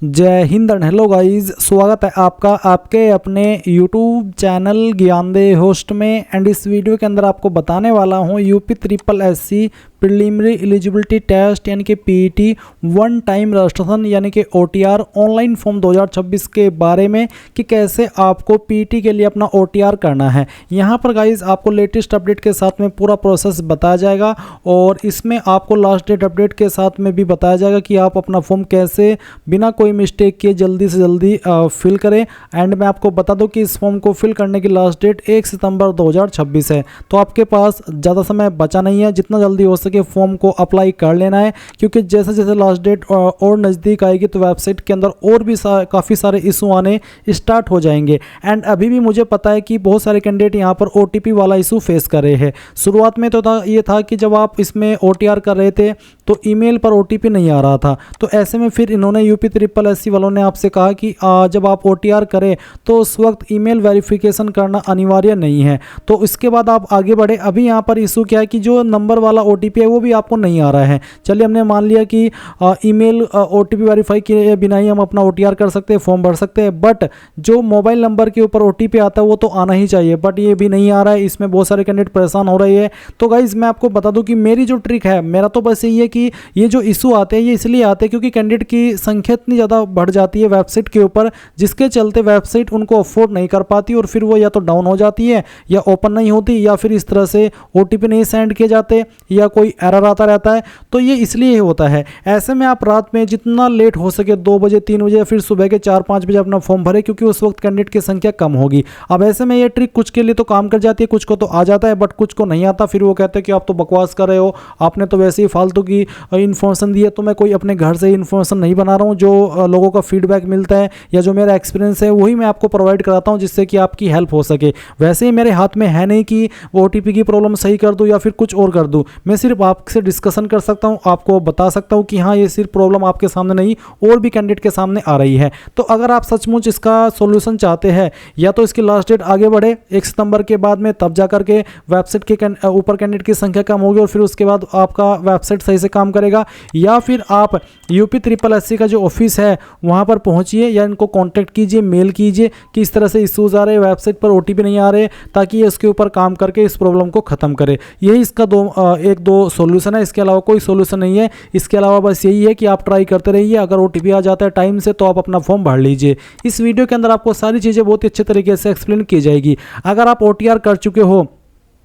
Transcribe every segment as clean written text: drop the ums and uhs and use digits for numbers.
जय Hind and hello guys, स्वागत है आपका आपके अपने यूट्यूब चैनल ज्ञानदे होस्ट में। एंड इस वीडियो के अंदर आपको बताने वाला हूँ UP triple SC preliminary eligibility test यानी कि पीईटी वन टाइम रजिस्ट्रेशन यानी कि ओटीआर ऑनलाइन फॉर्म 2026 के बारे में कि कैसे आपको पीईटी के लिए अपना ओटीआर करना है। यहाँ पर गाइस आपको लेटेस्ट अपडेट के साथ में पूरा प्रोसेस बताया जाएगा और इसमें आपको लास्ट डेट अपडेट के साथ में भी बताया जाएगा कि आप अपना फॉर्म कैसे बिना कोई मिस्टेक किए जल्दी से जल्दी फिल करें। एंड मैं आपको बता दूं कि इस फॉर्म को फिल करने की लास्ट डेट 1 सितंबर 2026 है, तो आपके पास ज़्यादा समय बचा नहीं है। जितना जल्दी हो सके फॉर्म को अप्लाई कर लेना है, क्योंकि जैसे जैसे लास्ट डेट और नज़दीक आएगी तो वेबसाइट के अंदर और भी काफ़ी सारे इशू आने स्टार्ट हो जाएंगे। एंड अभी भी मुझे पता है कि बहुत सारे कैंडिडेट यहाँ पर ओटीपी वाला इशू फेस कर रहे हैं। शुरुआत में तो ये था कि जब आप इसमें ओटीआर कर रहे थे तो ईमेल पर ओटीपी नहीं आ रहा था, तो ऐसे में फिर इन्होंने यूपी ट्रिपल एससी वालों ने आपसे कहा कि जब आप ओटीआर करें तो उस वक्त ईमेल वेरिफिकेशन करना अनिवार्य नहीं है। तो इसके बाद आप आगे बढ़े। अभी यहाँ पर इशू क्या है कि जो नंबर वाला ओटीपी है वो भी आपको नहीं आ रहा है। चलिए हमने मान लिया कि ईमेल ओटीपी वेरीफाई किए बिना ही हम अपना ओटीआर कर सकते हैं, फॉर्म भर सकते हैं, बट जो मोबाइल नंबर के ऊपर ओटीपी आता है वो तो आना ही चाहिए, बट ये भी नहीं आ रहा है। इसमें बहुत सारे कैंडिडेट परेशान हो रहे हैं। तो गाइज मैं आपको बता दूं कि मेरी जो ट्रिक है, मेरा तो बस यही है कि ये जो इशू आते हैं ये इसलिए आते हैं क्योंकि कैंडिडेट की संख्या इतनी ज़्यादा बढ़ जाती है वेबसाइट के ऊपर, जिसके चलते वेबसाइट उनको अफोर्ड नहीं कर पाती और फिर वो या तो डाउन हो जाती है या ओपन नहीं होती या फिर इस तरह से ओटीपी नहीं सेंड किए जाते या कोई एरर आता रहता है। तो ये इसलिए होता है। ऐसे में आप रात में जितना लेट हो सके 2 बजे 3 बजे या फिर सुबह के 4-5 बजे अपना फॉर्म भरें, क्योंकि उस वक्त कैंडिडेट की संख्या कम होगी। अब ऐसे में ये ट्रिक कुछ के लिए तो काम कर जाती है, कुछ को तो आ जाता है, बट कुछ को नहीं आता। फिर वो कहते हैं कि आप तो बकवास कर रहे हो, आपने तो वैसे ही फालतू की इन्फॉर्मेशन दी है। तो मैं कोई अपने घर से इन्फॉर्मेशन नहीं बना रहा हूँ, जो लोगों का फीडबैक मिलता है या जो मेरा एक्सपीरियंस है वही मैं आपको प्रोवाइड कराता हूँ, जिससे कि आपकी हेल्प हो सके। वैसे ही मेरे हाथ में है नहीं कि वो ओटीपी की प्रॉब्लम सही कर दूँ या फिर कुछ और कर दूँ। मैं सिर्फ आपसे डिस्कशन कर सकता हूँ, आपको बता सकता हूँ कि हाँ ये सिर्फ प्रॉब्लम आपके सामने नहीं और भी कैंडिडेट के सामने आ रही है। तो अगर आप सचमुच इसका सोल्यूशन चाहते हैं, या तो इसकी लास्ट डेट आगे बढ़े 1 सितंबर के बाद में, तब जा करके वेबसाइट के ऊपर कैंडिडेट की संख्या कम होगी और फिर उसके बाद आपका वेबसाइट सही से काम करेगा, या फिर आप यूपी ट्रिपल एससी का जो ऑफिस है वहाँ पर पहुँचिए या इनको कॉन्टैक्ट कीजिए, मेल कीजिए कि इस तरह से इशूज़ आ रहे हैं, वेबसाइट पर ओटीपी नहीं आ रहे, ताकि ये इसके ऊपर काम करके इस प्रॉब्लम को ख़त्म करे। यही इसका एक दो सॉल्यूशन है, इसके अलावा कोई सॉल्यूशन नहीं है। इसके अलावा बस यही है कि आप ट्राई करते रहिए। अगर ओटीपी आ जाता है टाइम से तो आप अपना फॉर्म भर लीजिए। इस वीडियो के अंदर आपको सारी चीज़ें बहुत ही अच्छे तरीके से एक्सप्लेन की जाएगी। अगर आप ओटीआर कर चुके हो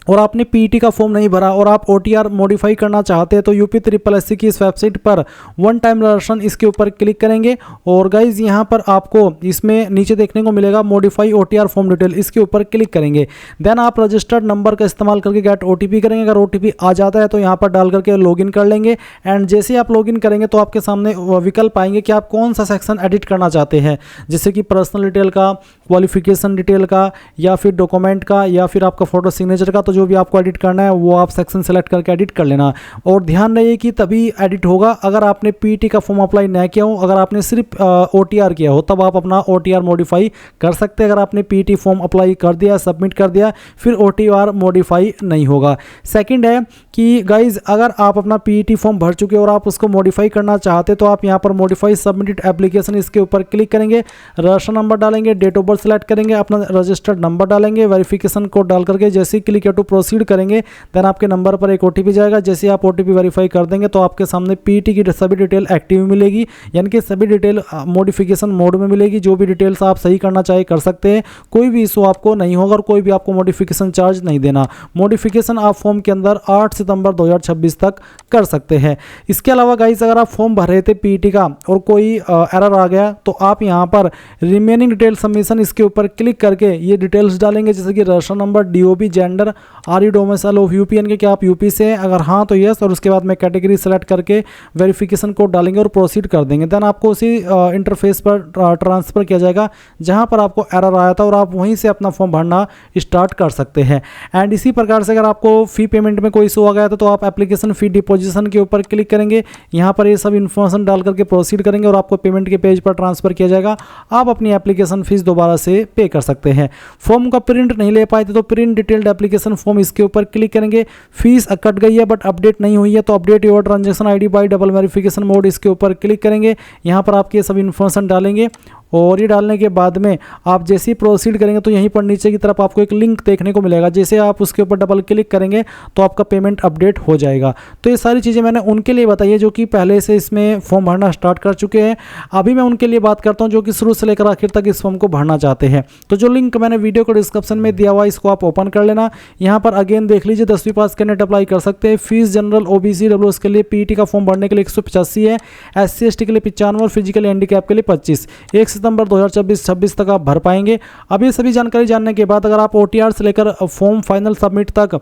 और आपने पीईटी का फॉर्म नहीं भरा और आप ओटीआर मॉडिफाई करना चाहते हैं तो यूपी ट्रिपल एससी की इस वेबसाइट पर वन टाइम रजिस्ट्रेशन इसके ऊपर क्लिक करेंगे और गाइज यहाँ पर आपको इसमें नीचे देखने को मिलेगा मॉडिफाई ओटीआर फॉर्म डिटेल, इसके ऊपर क्लिक करेंगे। देन आप रजिस्टर्ड नंबर का इस्तेमाल करके गेट ओटीपी करेंगे। अगर ओटीपी आ जाता है तो यहाँ पर डाल करके लॉगिन कर लेंगे। एंड जैसे ही आप लॉगिन करेंगे तो आपके सामने विकल्प आएंगे कि आप कौन सा सेक्शन एडिट करना चाहते हैं, जैसे कि पर्सनल डिटेल का, क्वालिफिकेशन डिटेल का, या फिर डॉक्यूमेंट का, या फिर आपका फोटो सिग्नेचर का। तो जो भी आपको एडिट करना है वो आप सेक्शन सेलेक्ट करके एडिट कर लेना। और ध्यान रहिए कि तभी एडिट होगा अगर आपने पीईटी का फॉर्म अप्लाई नहीं किया हो। अगर आपने सिर्फ ओटीआर किया हो तब आप अपना ओटीआर मॉडिफाई कर सकते हैं। अगर आपने पीईटी फॉर्म अप्लाई कर दिया, सबमिट कर दिया, फिर ओटीआर मॉडिफाई नहीं होगा। सेकंड है कि गाइज अगर आप अपना पीईटी फॉर्म भर चुके और आप उसको मॉडिफाई करना चाहते तो आप यहाँ पर मॉडिफाई सबमिटेड एप्लीकेशन इसके ऊपर क्लिक करेंगे, रजिस्टर नंबर डालेंगे, डेट ऑफ बर्थ सेलेक्ट करेंगे, अपना रजिस्टर्ड नंबर डालेंगे, वेरिफिकेशन कोड डाल करके जैसे ही क्लिक टू प्रोसीड करेंगे देन आपके नंबर पर एक ओटीपी जाएगा। जैसे आप ओटीपी वेरीफाई कर देंगे तो आपके सामने पीईटी की सभी डिटेल एक्टिव मिलेगी, यानी कि सभी डिटेल मॉडिफिकेशन मोड में मिलेगी। जो भी डिटेल्स आप सही करना चाहे कर सकते हैं, कोई भी इशू आपको नहीं होगा और कोई भी आपको मॉडिफिकेशन चार्ज नहीं देना। मॉडिफिकेशन आप फॉर्म के अंदर 8 सितंबर 2026 तक कर सकते हैं। इसके अलावा गाइस अगर आप फॉर्म भर रहे थे पीईटी का और कोई एरर आ गया तो आप यहाँ पर रिमेनिंग डिटेल सबमिशन इसके ऊपर क्लिक करके ये डिटेल्स डालेंगे, जैसे कि register number, DOB, gender, are you domicile of UP यानी कि क्या आप यूपी से हैं, अगर हाँ तो यस, और उसके बाद में कैटेगरी सेलेक्ट करके वेरिफिकेशन कोड डालेंगे और प्रोसीड कर देंगे। देन आपको उसी इंटरफेस पर ट्रांसफ़र किया जाएगा जहाँ पर आपको एरर आया था और आप वहीं से अपना फॉर्म भरना स्टार्ट कर सकते हैं। एंड इसी प्रकार से अगर आपको फ़ी पेमेंट में कोई इशू आ गया था तो आप एप्लीकेशन फ़ी डिपोजिशन के ऊपर क्लिक करेंगे, यहाँ पर ये सब इन्फॉर्मेशन डाल करके प्रोसीड करेंगे और आपको पेमेंट के पेज पर ट्रांसफ़र किया जाएगा। आप अपनी एप्लीकेशन फ़ीस दोबारा दोबारा से पे कर सकते हैं। फॉर्म का प्रिंट नहीं ले पाए थे तो प्रिंट डिटेल्ड एप्लीकेशन फॉर्म, इसके ऊपर क्लिक करेंगे। फीस कट गई है बट अपडेट नहीं हुई है तो update your transaction ID bye double verification mode, इसके ऊपर क्लिक करेंगे। यहाँ पर आपके सभी इन्फॉर्मेशन डालेंगे और ये डालने के बाद में आप जैसे ही प्रोसीड करेंगे तो यहीं पर नीचे की तरफ आपको एक लिंक देखने को मिलेगा। जैसे आप उसके ऊपर डबल क्लिक करेंगे तो आपका पेमेंट अपडेट हो जाएगा। तो ये सारी चीज़ें मैंने उनके लिए बताई है जो कि पहले से इसमें फॉर्म भरना स्टार्ट कर चुके हैं। अभी मैं उनके लिए बात करता हूँ जो कि शुरू से लेकर आखिर तक इस फॉर्म को भरना चाहते हैं। तो जो लिंक मैंने वीडियो को डिस्क्रिप्शन में दिया हुआ, इसको आप ओपन कर लेना। यहाँ पर अगेन देख लीजिए 10वीं पास कैंडिडेट अप्लाई कर सकते हैं। फीस जनरल ओबीसी डब्ल्यूएस के लिए पीईटी का फॉर्म भरने के लिए 185 है, एससी एसटी के लिए 95 और फिजिकल हैंडीकैप के लिए 25। 1 सितंबर 2026 तक आप भर पाएंगे। अब ये सभी जानकारी जानने के बाद अगर आप ओटीआर से लेकर फॉर्म फाइनल सबमिट तक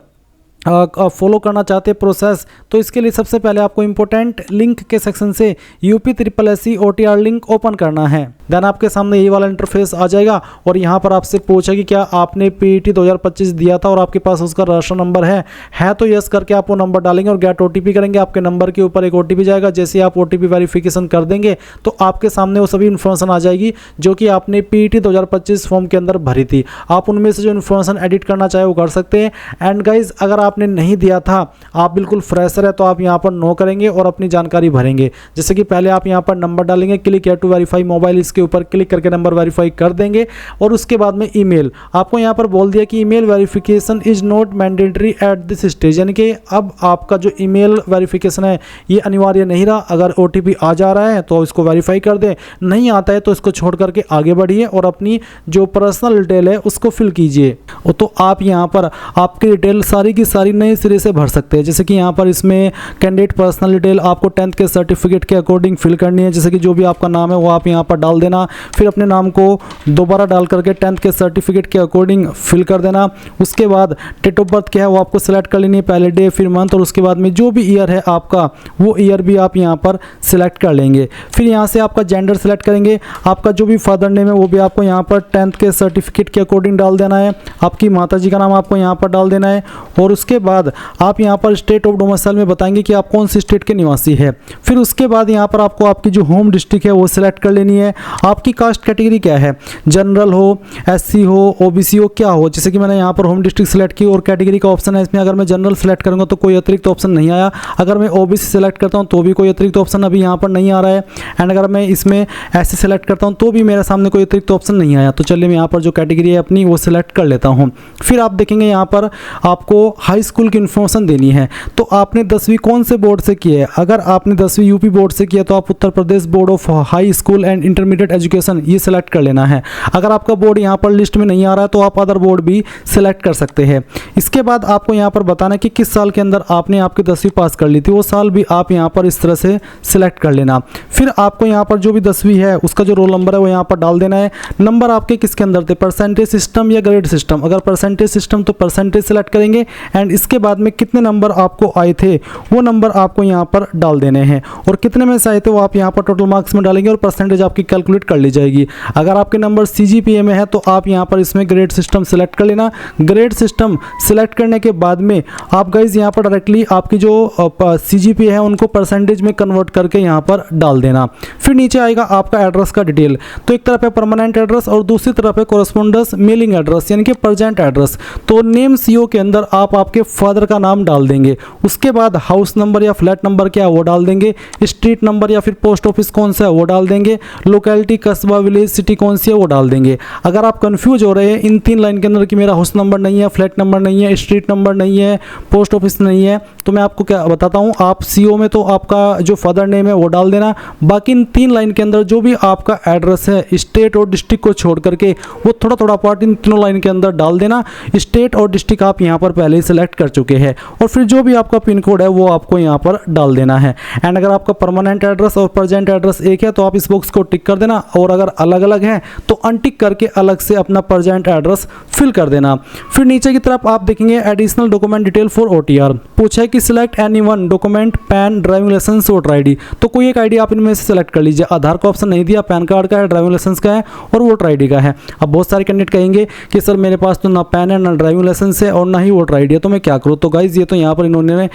फॉलो करना चाहते हैं प्रोसेस, तो इसके लिए सबसे पहले आपको इंपॉर्टेंट लिंक के सेक्शन से UPSSC OTR लिंक ओपन करना है। देन आपके सामने ये वाला इंटरफेस आ जाएगा और यहाँ पर आपसे पूछा कि क्या आपने पीईटी 2025 दिया था और आपके पास उसका रजिस्टर नंबर है तो यस करके आप वो नंबर डालेंगे और गेट OTP करेंगे। आपके नंबर के ऊपर एक OTP जाएगा। जैसे आप OTP वेरिफिकेशन कर देंगे तो आपके सामने वो सभी इन्फॉर्मेशन आ जाएगी जो कि आपने पीईटी 2025 फॉर्म के अंदर भरी थी। आप उनमें से जो इन्फॉर्मेशन एडिट करना चाहे वो कर सकते हैं। एंड गाइज अगर आपने नहीं दिया था, आप बिल्कुल फ्रेशर है, तो आप यहाँ पर नो करेंगे और अपनी जानकारी भरेंगे। जैसे कि पहले आप यहाँ पर नंबर डालेंगे, click here to verify mobile, इसके ऊपर क्लिक करके नंबर वेरीफाई कर देंगे। और उसके बाद में ईमेल, आपको यहाँ पर बोल दिया कि email verification is not mandatory at this stage, यानी कि अब आपका जो ईमेल वेरिफिकेशन है ये अनिवार्य नहीं रहा। अगर OTP आ जा रहा है तो इसको वेरीफाई कर दें, नहीं आता है तो इसको छोड़ करके आगे बढ़िए और अपनी जो पर्सनल डिटेल है उसको फिल कीजिए। तो आप यहाँ पर आपकी डिटेल सारी की सारी नए सिरे से भर सकते हैं। जैसे कि यहाँ पर इसमें कैंडिडेट पर्सनल डिटेल आपको 10th के सर्टिफिकेट के अकॉर्डिंग फिल करनी है। जैसे कि जो भी आपका नाम है वो आप यहाँ पर डाल देना, फिर अपने नाम को दोबारा डाल करके 10th के सर्टिफिकेट के अकॉर्डिंग फिल कर देना। उसके बाद डेट ऑफ बर्थ क्या है वो आपको सिलेक्ट कर लेनी है, पहले डे फिर मंथ, और उसके बाद में जो भी ईयर है आपका वो ईयर भी आप यहाँ पर सिलेक्ट कर लेंगे। फिर यहाँ से आपका जेंडर सिलेक्ट करेंगे, आपका जो भी फादर नेम है वो भी आपको यहाँ पर 10th के सर्टिफिकेट के अकॉर्डिंग डाल देना है। आपकी माता जी का नाम आपको यहाँ पर डाल देना है और उसके बाद आप यहाँ पर स्टेट ऑफ डोमिसाइल में बताएंगे कि आप कौन सी स्टेट के निवासी है। फिर उसके बाद यहाँ पर आपको आपकी जो होम डिस्ट्रिक्ट है वो सिलेक्ट कर लेनी है। आपकी कास्ट कैटेगरी क्या है, जनरल हो, SC हो, OBC हो, क्या हो। जैसे कि मैंने यहाँ पर होम डिस्ट्रिक्ट सिलेक्ट की और कैटेगरी का ऑप्शन है इसमें। अगर मैं जनरल सेलेक्ट करूँगा तो कोई अतिरिक्त ऑप्शन नहीं आया। अगर मैं OBC सेलेक्ट करता हूँ तो भी कोई अतिरिक्त ऑप्शन अभी यहाँ पर नहीं आ रहा है। एंड अगर मैं इसमें SC सेलेक्ट करता हूँ तो भी मेरे सामने कोई अतिरिक्त ऑप्शन नहीं आया। तो चलिए मैं यहाँ पर जो कैटेगरी है अपनी वो सिलेक्ट कर लेता हूँ। फिर आप देखेंगे यहाँ पर आपको हाई स्कूल की इन्फॉर्मेशन देनी है। तो आपने 10वीं कौन से बोर्ड से की है। अगर आपने 10वीं यूपी बोर्ड से किया तो आप Uttar Pradesh board of high school and intermediate education ये सिलेक्ट कर लेना है। अगर आपका बोर्ड यहाँ पर लिस्ट में नहीं आ रहा है तो आप अदर बोर्ड भी सिलेक्ट कर सकते हैं। इसके बाद आपको यहाँ पर बताना है कि किस साल के अंदर आपने आपकी 10वीं पास कर ली थी, वो साल भी आप यहाँ पर इस तरह से सिलेक्ट कर लेना। फिर आपको यहाँ पर जो भी 10वीं है उसका जो रोल नंबर है वो यहाँ पर डाल देना है। नंबर आपके किसके अंदर थे, परसेंटेज सिस्टम या ग्रेड सिस्टम। अगर परसेंटेज सिस्टम तो परसेंटेज सिलेक्ट करेंगे एंड इसके बाद में कितने नंबर आपको आए थे वो नंबर आपको यहाँ पर डाल देने हैं और कितने में से आए थे वो आप यहाँ पर टोटल मार्क्स में डालेंगे और परसेंटेज आपकी कैलकुलेट कर ली जाएगी। अगर आपके नंबर CGPA में है तो आप यहाँ पर इसमें ग्रेड सिस्टम सिलेक्ट कर लेना। ग्रेड सिस्टम सिलेक्ट करने के बाद में आप गाइज यहाँ पर डायरेक्टली आपकी जो CGPA है उनको परसेंटेज में कन्वर्ट करके यहाँ पर डाल देना। फिर नीचे आएगा आपका एड्रेस का डिटेल। तो एक तरफ है परमानेंट एड्रेस और दूसरी तरफ है कोरस्पोंडेंस मेलिंग एड्रेस यानी कि प्रेजेंट एड्रेस। तो नेम CO के अंदर आप आपके फादर का नाम डाल देंगे। उसके बाद हाउस नंबर या फ्लैट नंबर क्या है वो डाल देंगे। स्ट्रीट नंबर या फिर पोस्ट ऑफिस कौन सा है वो डाल देंगे। लोकेलिटी, कस्बा, विलेज, सिटी कौन सी है वो डाल देंगे। अगर आप कंफ्यूज हो रहे हैं इन 3 लाइन के अंदर कि मेरा हाउस नंबर नहीं है, फ्लैट नंबर नहीं है, स्ट्रीट नंबर नहीं है, पोस्ट ऑफिस नहीं है, तो मैं आपको क्या बताता हूँ, आप CO में तो आपका जो फादर नेम है वो डाल देना। बाकी इन 3 लाइन के अंदर जो भी आपका एड्रेस है स्टेट और डिस्ट्रिक्ट को छोड़ करके वो थोड़ा थोड़ा पार्ट इन तीनों लाइन के अंदर डाल देना। स्टेट और डिस्ट्रिक्ट आप यहाँ पर पहले ही सिलेक्ट कर चुके हैं और फिर जो भी आपका पिन कोड है वो आपको यहाँ पर डाल देना है। एंड अगर आपका परमानेंट एड्रेस और प्रेजेंट एड्रेस एक है तो आप इस बॉक्स को टिक कर देना और अगर अलग अलग है तो अनटिक करके अलग से अपना प्रेजेंट एड्रेस फिल कर देना। फिर नीचे की तरफ आप देखेंगे additional document detail for OTR। पूछा है कि select any one document, PAN, driving licence, voter ID। तो कोई एक ID आप इनमें से सिलेक्ट कर लीजिए। आधार का ऑप्शन नहीं दिया, पैन कार्ड का है, ड्राइविंग लाइसेंस का है और वोटर ID का है। अब बहुत सारे कैंडिडेट कहेंगे कि सर मेरे पास तो ना पैन है, ना ड्राइविंग लाइसेंस है और ना ही वोटर ID है, तो मैं क्या करूँ। तो गाइज ये तो यहाँ पर इन्होंने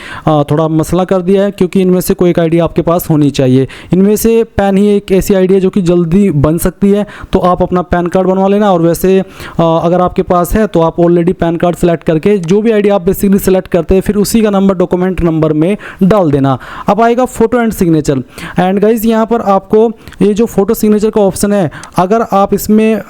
थोड़ा मसला कर दिया है क्योंकि इनमें से कोई एक ID आपके पास होनी चाहिए। इनमें से पैन ही एक ऐसी ID है जो कि जल्दी बन सकती है। तो आप अपना पैन कार्ड बनवा लेना, और वैसे अगर आपके पास है तो आप ऑलरेडी पैन कार्ड सेलेक्ट करके जो भी आईडी आप बेसिकली सेलेक्ट करते हैं फिर उसी का नंबर डॉक्यूमेंट नंबर में डाल देना। अब आएगा photo and signature. And guys यहाँ पर आपको ये जो फोटो सिग्नेचर का ऑप्शन है, अगर आप इसमें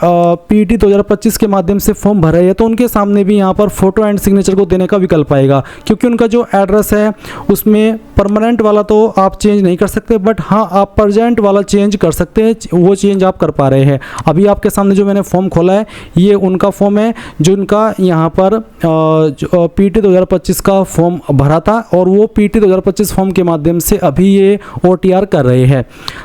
PET 2025 के माध्यम से फॉर्म भर रहे हैं तो उनके सामने भी यहाँ पर फोटो एंड सिग्नेचर को देने का विकल्प आएगा, क्योंकि उनका जो एड्रेस है उसमें परमानेंट वाला तो आप चेंज नहीं कर सकते, बट हाँ आप प्रेजेंट वाला चेंज कर सकते हैं, वो चेंज आप कर पा रहे हैं। अभी आपके सामने जो मैंने फॉर्म खोला है ये उनका फॉर्म है जो उनका यहाँ पर PET 2025 का फॉर्म भरा था, और वो PET 2025 फॉर्म के माध्यम से अभी ये OTR कर रहे हैं।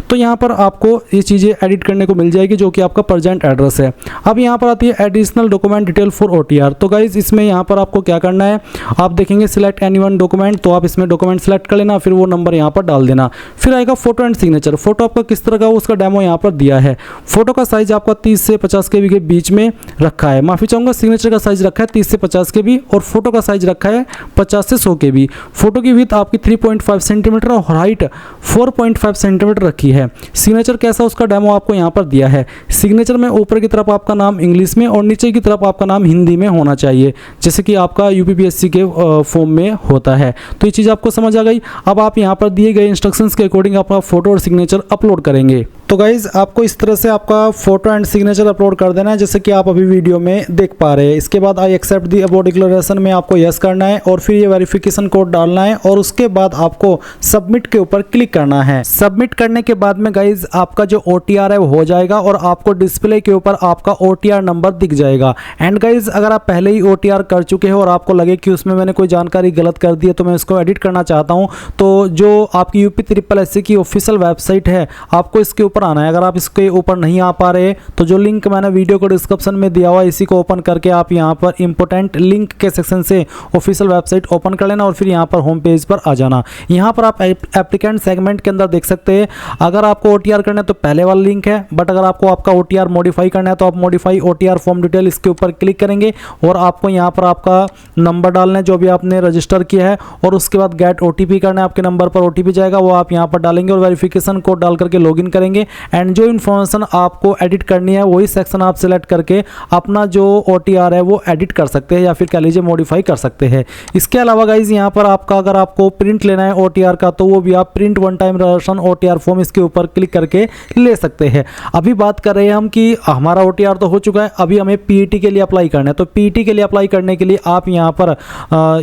तो यहाँ पर आपको ये चीज़ें एडिट करने को मिल जाएगी जो कि आपका प्रेजेंट एड्रेस है। अब यहाँ पर आती है additional document detail for OTR। तो गाइज इसमें यहाँ पर आपको क्या करना है, आप देखेंगे सिलेक्ट एनी वन डॉक्यूमेंट, तो आप इसमें डॉक्यूमेंट सेलेक्ट कर लेना, फिर वो नंबर यहाँ पर डाल देना। फिर आएगा फोटो एंड सिग्नेचर। फोटो आपका किस तरह का उसका डेमो यहाँ पर दिया है। फोटो का साइज आपका 30 से 50 KB के बीच में रखा है, माफी चाहूँगा सिग्नेचर का साइज रखा है 30 से 50 KB, और फोटो का साइज रखा है 50 से 100 KB। फोटो की विड्थ आपकी 3.5 सेंटीमीटर और हाइट 4.5 सेंटीमीटर रखी है। सिग्नेचर कैसा उसका डेमो आपको यहाँ पर दिया है। सिग्नेचर में ऊपर की तरफ आपका नाम इंग्लिश में और नीचे की तरफ आपका नाम हिंदी में होना चाहिए, जैसे कि आपका UPPSC के फॉर्म में होता है। तो ये चीज़ आपको समझ आ गई। अब आप यहाँ पर दिए गए इंस्ट्रक्शंस के अकॉर्डिंग अपना फोटो और सिग्नेचर अपलोड करेंगे। तो गाइज आपको इस तरह से आपका फोटो एंड सिग्नेचर अपलोड कर देना है, जैसे कि आप अभी वीडियो में देख पा रहे हैं। इसके बाद I accept the about declaration में आपको यस करना है, और फिर ये वेरिफिकेशन कोड डालना है, और उसके बाद आपको सबमिट के ऊपर क्लिक करना है। सबमिट करने के बाद में गाइज आपका जो OTR है वो हो जाएगा, और आपको डिस्प्ले के ऊपर आपका OTR नंबर दिख जाएगा। एंड गाइज अगर आप पहले ही OTR कर चुके हो और आपको लगे कि उसमें मैंने कोई जानकारी गलत कर दी है तो मैं इसको एडिट करना चाहता हूँ, तो जो आपकी UPSSC की ऑफिशियल वेबसाइट है आपको इसके ऊपर आना है। अगर आप इसके ऊपर नहीं आ पा रहे तो जो लिंक मैंने वीडियो को डिस्क्रिप्शन में दिया हुआ है इसी को ओपन करके आप यहाँ पर इंपोर्टेंट लिंक के सेक्शन से ऑफिशियल वेबसाइट ओपन कर लेना, और फिर यहाँ पर होम पेज पर आ जाना। यहाँ पर आप एप्लीकेंट सेगमेंट के अंदर देख सकते हैं, अगर आपको OTR करना है तो पहले वाला लिंक है, बट अगर आपको आपका OTR मॉडिफाई करना है तो आप मॉडिफाई OTR फॉर्म डिटेल इसके ऊपर क्लिक करेंगे, और आपको यहाँ पर आपका नंबर डालना है जो भी आपने रजिस्टर किया है, और उसके बाद गेट OTP करना है। आपके नंबर पर OTP जाएगा, वो आप यहाँ पर डालेंगे और वेरिफिकेशन कोड डाल करके लॉगिन करेंगे। एंड जो इन्फॉर्मेशन आपको एडिट करनी है वही सेक्शन आप सिलेक्ट करके अपना जो OTR है वो एडिट कर सकते हैं, या फिर कह लीजिए मॉडिफाई कर सकते हैं। इसके अलावा गाइज यहाँ पर आपका अगर आपको प्रिंट लेना है OTR का तो वो भी आप print one time resolution OTR form इसके ऊपर क्लिक करके ले सकते हैं। अभी बात कर रहे हैं हम कि हमारा OTR तो हो चुका है, अभी हमें PET के लिए अप्लाई करना है। तो PET के लिए अप्लाई करने के लिए आप यहाँ पर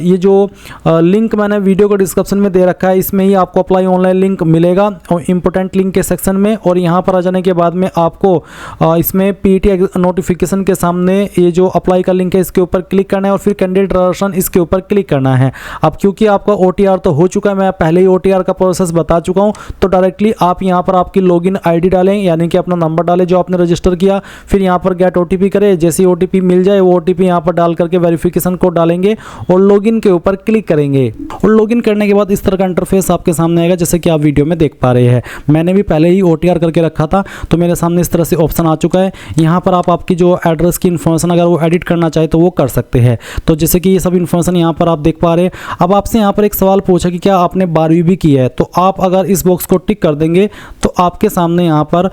ये जो लिंक मैंने वीडियो को डिस्क्रिप्शन में दे रखा है इसमें ही आपको अप्लाई ऑनलाइन लिंक मिलेगा इंपोर्टेंट लिंक के सेक्शन में, और यहाँ पर आ जाने के बाद में आपको इसमें PET नोटिफिकेशन के सामने ये जो अप्लाई का लिंक है इसके ऊपर क्लिक करना है, और फिर कैंडिडेट रजिस्ट्रेशन इसके ऊपर क्लिक करना है। अब क्योंकि आपका OTR तो हो चुका है, मैं पहले ही OTR का प्रोसेस बता चुका हूँ, तो डायरेक्टली आप यहाँ पर आपकी लॉगिन ID डालें, यानी कि अपना नंबर डालें जो आपने रजिस्टर किया, फिर यहाँ पर गेट OTP करें। जैसे ही OTP मिल जाए वो OTP यहाँ पर डाल करके वेरिफिकेशन कोड डालेंगे और लॉगिन के ऊपर क्लिक करेंगे, और लॉगिन करने के बाद इस तरह का इंटरफेस आपके सामने आएगा जैसे कि आप वीडियो में देख पा रहे हैं। मैंने भी पहले ही OTR करके रखा था तो मेरे सामने इस तरह से ऑप्शन आ चुका है। यहाँ पर आप आपकी जो एड्रेस की इन्फॉर्मेशन अगर वो एडिट करना चाहे तो वो कर सकते हैं। तो जैसे कि ये सब इन्फॉर्मेशन यहाँ पर आप देख पा रहे हैं। अब आपसे यहाँ पर एक सवाल पूछा कि क्या आपने 12वीं भी की है, तो आप अगर इस बॉक्स को टिक कर देंगे तो आपके सामने यहाँ पर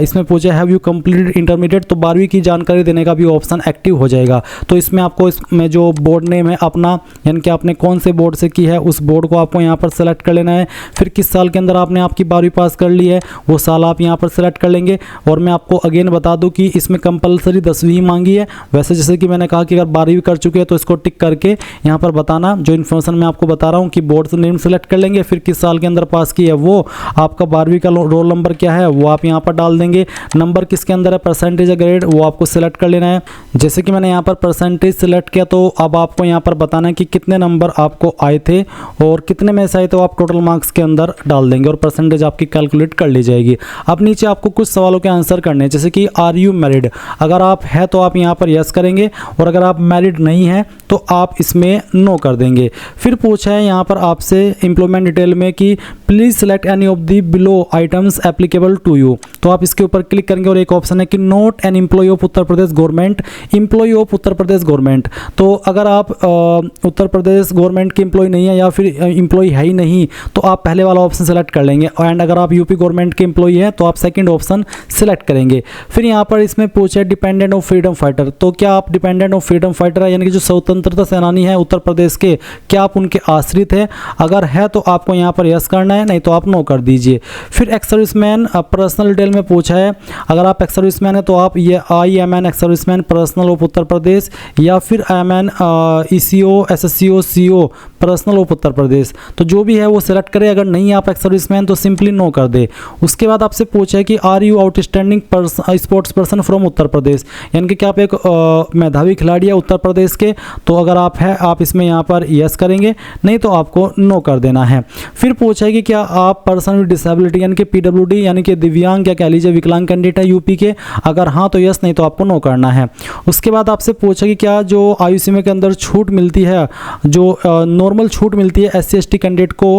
इसमें पूछा हैव यू कंप्लीटेड इंटरमीडिएट, तो 12वीं की जानकारी देने का भी ऑप्शन एक्टिव हो जाएगा। तो इसमें आपको इसमें जो बोर्ड नेम है अपना, यानी कि आपने कौन से बोर्ड से की है उस बोर्ड को आपको यहाँ पर सेलेक्ट कर लेना है। फिर किस साल के अंदर आपने आपकी 12वीं पास कर ली है वो साल आप यहाँ पर सेलेक्ट कर लेंगे। और मैं आपको अगेन बता दूं कि इसमें कंपलसरी 10वीं ही मांगी है। वैसे जैसे कि मैंने कहा कि अगर 12वीं कर चुके हैं तो इसको टिक करके यहाँ पर बताना जो इन्फॉर्मेशन मैं आपको बता रहा हूँ कि बोर्ड से नेम सेलेक्ट कर लेंगे, फिर किस साल के अंदर पास की है वो, आपका 12वीं का रोल नंबर क्या है वो आप यहाँ पर डाल देंगे। नंबर किसके अंदर है, परसेंटेज या ग्रेड, वो आपको सिलेक्ट कर लेना है। जैसे कि मैंने यहाँ पर परसेंटेज सिलेक्ट किया तो अब आपको यहाँ पर बताना है कि कितने नंबर आपको आए थे और कितने में से आए तो आप टोटल मार्क्स के अंदर डाल देंगे और परसेंटेज आपकी कैलकुलेट कर ली जाएगी। अब नीचे आपको कुछ सवालों के आंसर करने हैं, जैसे कि आर यू मैरिड, अगर आप है तो आप यहाँ पर यस करेंगे, और अगर आप मैरिड नहीं है तो आप इसमें नो कर देंगे। फिर पूछा है यहाँ पर आपसे एम्प्लॉयमेंट डिटेल में कि please select any of the below items applicable to you, तो आप इसके ऊपर क्लिक करेंगे और एक ऑप्शन है कि not an employee of Uttar Pradesh government, employee of Uttar Pradesh government. तो अगर आप उत्तर प्रदेश गवर्नमेंट के एम्प्लॉय नहीं है या फिर एम्प्लॉय है ही नहीं तो आप पहले वाला ऑप्शन सेलेक्ट कर लेंगे, एंड अगर आप यूपी गवर्नमेंट के एम्प्लॉय हैं तो आप सेकंड ऑप्शन सेलेक्ट करेंगे। फिर यहाँ पर इसमें पूछा है डिपेंडेंट ऑफ फ्रीडम फाइटर, तो क्या आप डिपेंडेंट ऑफ फ्रीडम फाइटर है यानी कि जो स्वतंत्रता सेनानी है उत्तर प्रदेश के, क्या आप उनके आश्रित है? अगर है तो आपको यहाँ पर यस करना है, नहीं तो आप नो कर दीजिए। फिर एक्स सर्विसमैन पर्सनल डिटेल में पूछा है, अगर आप एक्स सर्विसमैन है तो आप ये I am an ex serviceman personnel of Uttar Pradesh या फिर I am an ECO SSCO CO personnel of Uttar Pradesh, तो जो भी है वो सिलेक्ट करें। अगर नहीं आप एक्स सर्विसमैन तो सिंपली नो कर दे। उसके बाद आपसे पूछा है कि are you outstanding sports person from Uttar Pradesh, यानी कि क्या आप एक मेधावी खिलाड़ी है उत्तर प्रदेश के, तो अगर आप है आप इसमें यहाँ पर यस करेंगे, नहीं तो आपको नो कर देना है। फिर पूछा है कि क्या आप पर्सन विद डिसेबिलिटी यानी कि PWD यानी कि दिव्यांग या कह लीजिए विकलांग कैंडिडेट है यूपी के, अगर हाँ तो यस, नहीं तो आपको नो करना है। उसके बाद आपसे पूछा कि क्या जो आयु सीमा के अंदर छूट मिलती है, जो नॉर्मल छूट मिलती है SC ST कैंडिडेट को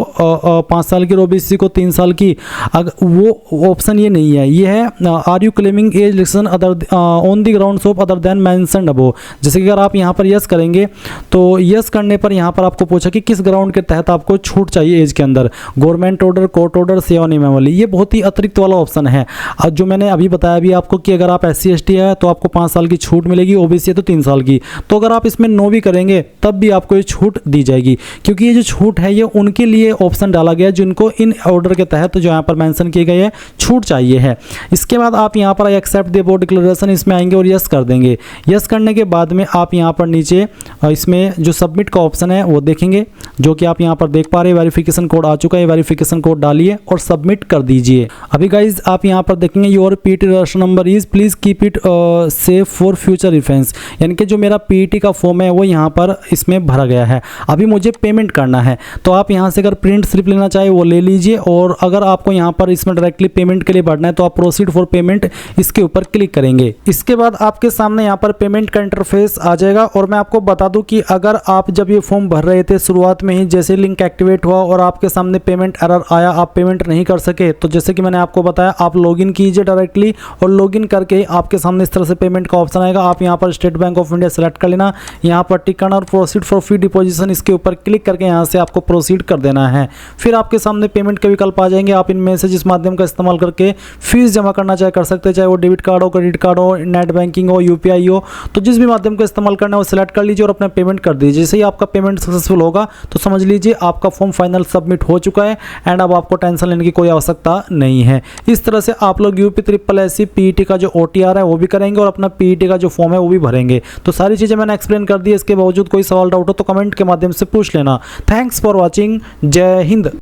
5 साल की और OBC को 3 साल की, अगर वो ऑप्शन ये नहीं है, ये है are you claiming as relaxation other on the grounds of other than mentioned above. जैसे कि अगर आप यहाँ पर यस करेंगे तो यस करने पर यहाँ पर आपको पूछा कि किस ग्राउंड के तहत आपको छूट चाहिए एज के अंदर, गवर्नमेंट ऑर्डर, कोर्ट ऑर्डर, सेवा नियमावली। ये बहुत ही अतिरिक्त वाला ऑप्शन है। जो मैंने अभी बताया भी आपको कि अगर आप SC ST है तो आपको 5 साल की छूट मिलेगी, OBC है तो 3 साल की। तो अगर आप इसमें नो भी करेंगे तब भी आपको ये छूट दी जाएगी, क्योंकि ये जो छूट है ये उनके लिए ऑप्शन डाला गया है जिनको इन ऑर्डर के तहत जो यहाँ पर मेंशन किए गए हैं छूट चाहिए है। इसके बाद आप यहाँ पर I accept the above declaration इसमें आएंगे और यस कर देंगे। यस करने के बाद में आप यहाँ पर नीचे इसमें जो सबमिट का ऑप्शन है वो देखेंगे, जो कि आप यहाँ पर देख पा रहे हैं वेरिफिकेशन कोड आ चुका है। वेरिफिकेशन कोड डालिए और सबमिट कर दीजिए। अभी गाइज आप यहाँ पर देखेंगे your PET register number is please keep it safe for future reference, यानी कि जो मेरा PET का फॉर्म है वो यहाँ पर इसमें भरा गया है। अभी मुझे पेमेंट करना है, तो आप यहाँ से अगर प्रिंट स्लिप लेना चाहे वो ले लीजिए, और अगर आपको यहाँ पर इसमें डायरेक्टली पेमेंट के लिए बढ़ना है तो आप प्रोसीड फॉर पेमेंट इसके ऊपर क्लिक करेंगे। इसके बाद आपके सामने यहाँ पर पेमेंट का इंटरफेस आ जाएगा। और मैं आपको बता दूं कि अगर आप जब ये फॉर्म भर रहे थे शुरुआत में ही जैसे लिंक एक्टिवेट हुआ और आपके सामने पेमेंट एरर आया, आप पेमेंट नहीं कर सके, तो जैसे कि मैंने आपको बताया आप लॉगिन कीजिए डायरेक्टली, और लॉगिन करके ही आपके सामने इस तरह से पेमेंट का ऑप्शन आएगा। आप यहाँ पर state bank of India select कर लेना, यहाँ पर टिक करना और प्रोसीड फॉर फी डिपोजिशन इसके ऊपर क्लिक करके यहाँ से आपको प्रोसीड कर देना है। फिर आपके सामने पेमेंट के विकल्प आ जाएंगे। आप इनमें से जिस माध्यम का इस्तेमाल करके फीस जमा करना चाहे कर सकते हैं, चाहे वो डेबिट कार्ड हो, क्रेडिट कार्ड हो, नेट बैंकिंग हो, UPI हो, तो जिस भी माध्यम का इस्तेमाल करना है वो सिलेक्ट कर लीजिए और अपना पेमेंट कर दीजिए। जैसे ही आपका पेमेंट सक्सेसफुल होगा तो समझ लीजिए आपका फॉर्म फाइनल सबमिट हो चुका है, एंड अब आपको टेंशन लेने की कोई आवश्यकता नहीं है। इस तरह से आप लोग UP-SSC PET का जो OTR है वो भी करेंगे और अपना PET का जो फॉर्म है वो भी भरेंगे। तो सारी चीज़ें मैंने एक्सप्लेन कर दी। इसके बावजूद कोई सवाल डाउट हो तो कमेंट के माध्यम से पूछ लेना। Thanks for watching. जय हिंद।